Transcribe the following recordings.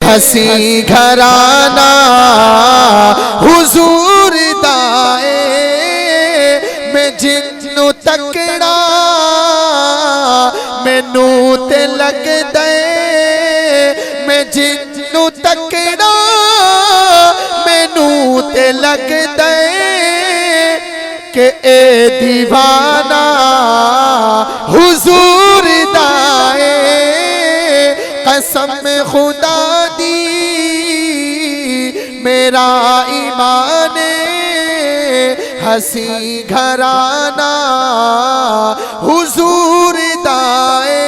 ہنسی گھرانہ حضور دائے میں جنو تکڑا مینوں تے لگ دے میں جنو تکڑا مینوں تے لگ دے کہ اے دیوانہ حضور دائے قسم خدا دی میرا ایمان ہنسی گھرانہ حضور دائے۔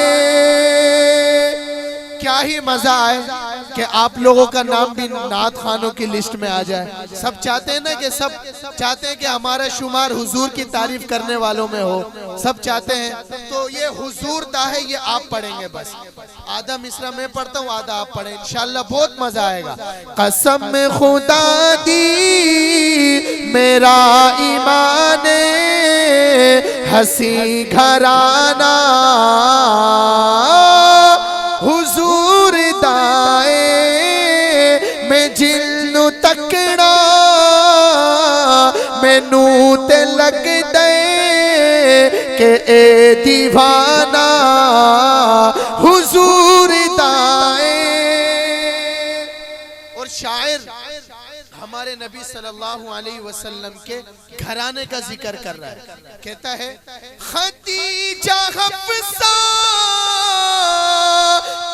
کیا ہی مزہ آئے کہ آپ لوگوں کا نام بھی نعت خانوں کی لسٹ میں آ جائے۔ سب چاہتے ہیں نا کہ سب چاہتے ہیں کہ ہمارا شمار حضور کی تعریف کرنے والوں میں ہو، سب چاہتے ہیں۔ تو یہ حضور دا ہے، یہ آپ پڑھیں گے بس، آدھا مصرع میں پڑھتا ہوں آدھا آپ پڑھیں، انشاءاللہ بہت مزہ آئے گا۔ قسم خدا دی میرا ایمان ہنسی گھرانہ حضور دائے میں جنو تکڑا مینوں تے لگ دے کہ اے دیوانہ حضور دائے۔ اور شاعر ہمارے نبی صلی اللہ علیہ وسلم کے گھرانے کا ذکر کر رہا ہے، کہتا ہے خدیجہ حفصہ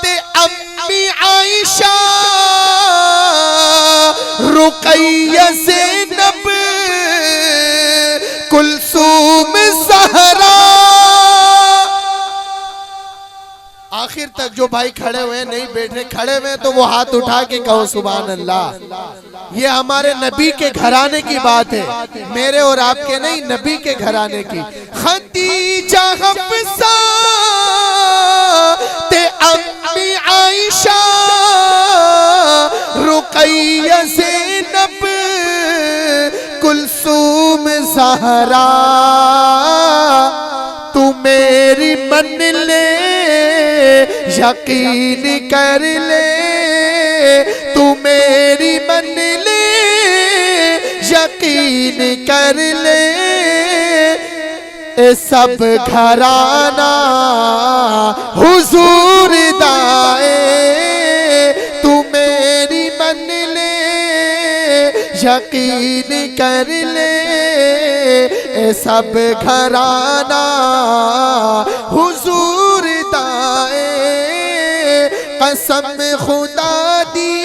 تے امی عائشہ رقیہ زینب کلثوم زہرا۔ آخر تک جو بھائی کھڑے ہوئے نہیں بیٹھے، کھڑے ہوئے تو وہ ہاتھ اٹھا کے کہو سبحان اللہ۔ یہ ہمارے نبی کے گھرانے کی بات ہے، میرے اور آپ کے نہیں، نبی کے گھرانے کی۔ خدیجہ حفصہ تے امی عائشہ رقیہ زینب کلثوم زہرا، تو میری من لے یقین کر لے، تو میری من لے یقین کر لے، اے سب گھرانہ حضور دائے، تو میری من لے یقین کر لے، اے سب گھرانہ حضور دائے۔ قسم خدا دی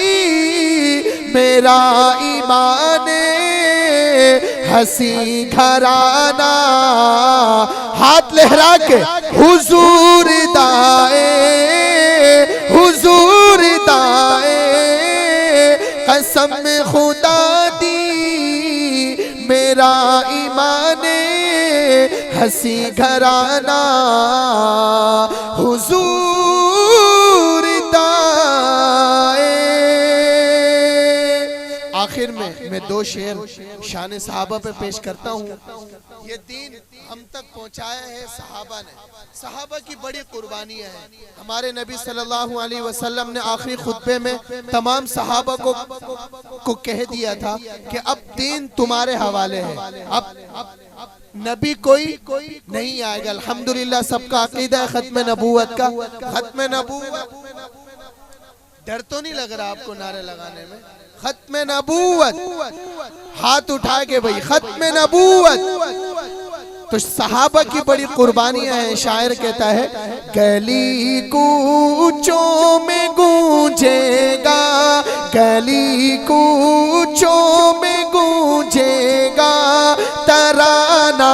میرا ایمان ہنسی گھرانہ ہاتھ لہرا کے حضور دائے حضور دائے۔ قسم خدا دی میرا ایمان ہنسی گھرانہ حضور دائے۔ آخر میں دو شعر شان صحابہ پہ پیش کرتا ہوں۔ یہ دین ہم تک پہنچایا ہے صحابہ نے، صحابہ کی بڑی قربانیاں ہیں۔ ہمارے نبی صلی اللہ علیہ وسلم نے آخری خطبے میں تمام صحابہ کو کہہ دیا تھا کہ اب دین تمہارے حوالے ہے، اب نبی کوئی نہیں آئے گا۔ الحمدللہ سب کا عقیدہ ہے ختم نبوت کا۔ ختم نبوت، ڈر تو نہیں لگ رہا آپ کو نعرے لگانے میں؟ ختم نبوت، ہاتھ اٹھا کے بھئی ختم نبوت۔ تو صحابہ کی بڑی قربانیاں ہیں۔ شاعر کہتا ہے گلی کوچوں میں گونجے گا، گلی کوچوں میں گونجے گا ترانہ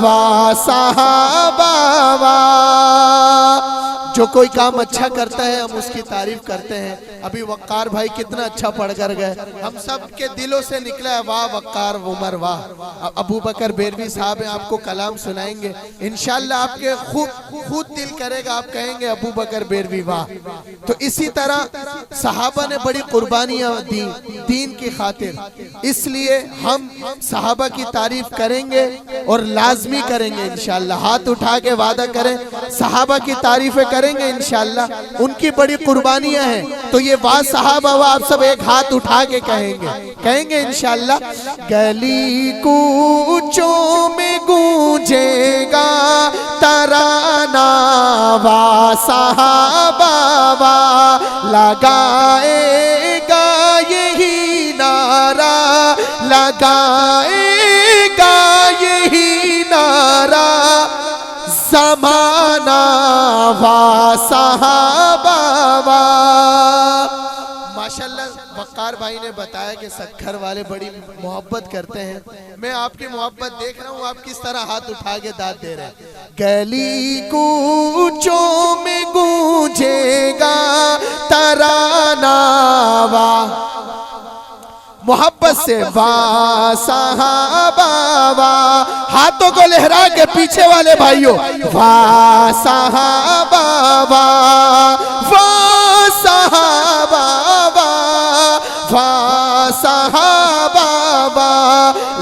وا صحابہ وا۔ جو کوئی کام اچھا کرتا ہے ہم اس کی تعریف کرتے ہیں۔ ابھی وقار بھائی کتنا اچھا پڑھ کر گئے، ہم سب کے دلوں سے نکلا ہے واہ وقار عمر واہ۔ ابو بکر بیروی صاحب ہیں، آپ کو کلام سنائیں گے انشاءاللہ، آپ کے خود دل کرے گا، آپ کہیں گے ابو بکر بیروی واہ۔ تو اسی طرح صحابہ نے بڑی قربانیاں دی دین کی خاطر، اس لیے ہم صحابہ کی تعریف کریں گے اور لازمی کریں گے انشاءاللہ۔ ہاتھ اٹھا کے وعدہ کریں صحابہ کی تعریفیں کریں کریں گے انشاءاللہ، ان کی بڑی قربانیاں ہیں، تو یہ بعض صحابہ و آپ سب ایک ہاتھ اٹھا کے کہیں گے انشاءاللہ۔ گلی کوچوں میں گونجے گا ترانہ وا صحابہ وا لگائے گا یہی نعرہ، لگائے گا یہی نعرہ زمانہ وا صحابہ وا۔ ماشاءاللہ وقار بھائی نے بتایا کہ سکھر والے بڑی محبت کرتے ہیں، میں آپ کی محبت دیکھ رہا ہوں، آپ کس طرح ہاتھ اٹھا کے داد دے رہے ہیں۔ گلی کوچوں میں گونجے گا ترانہ وا، محبت سے وا صحابہ وا، ہاتھوں کو لہرا کے پیچھے والے بھائیوں، وا صحابہ وا، وا صحابہ وا، وا صحابہ وا،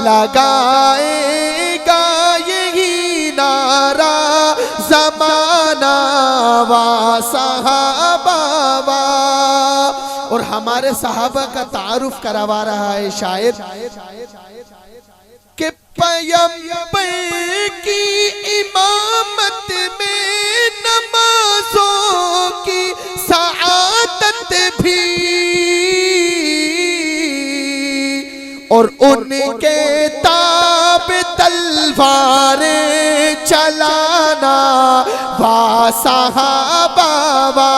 لگائے گا یہی نعرہ زمانہ وا صحابہ وا۔ اور ہمارے صحابہ کا تعارف کروا رہا ہے شاعر کہ پیغمبر کی امامت میں نمازوں کی سعادت بھی، اور ان کے تاب تلواریں چلانا وا صحابہ وا،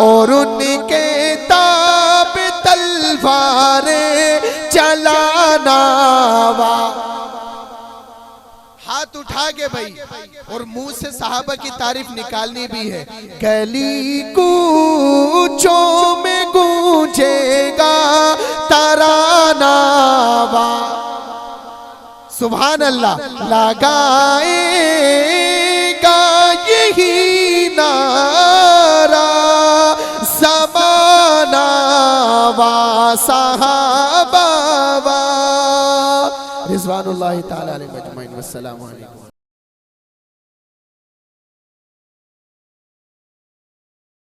اور ان کے تاب تلواریں چلانا وا۔ ہاتھ اٹھا کے بھائی اور منہ سے صحابہ کی تعریف نکالنی بھی ہے۔ گلی کوچوں میں گونجے گا ترانہ وا، سبحان اللہ، لگائے گا یہی نعرہ زمانہ وا صحابہ وا۔ رضوان اللہ تعالی علیہ مجمعین، والسلام علیکم۔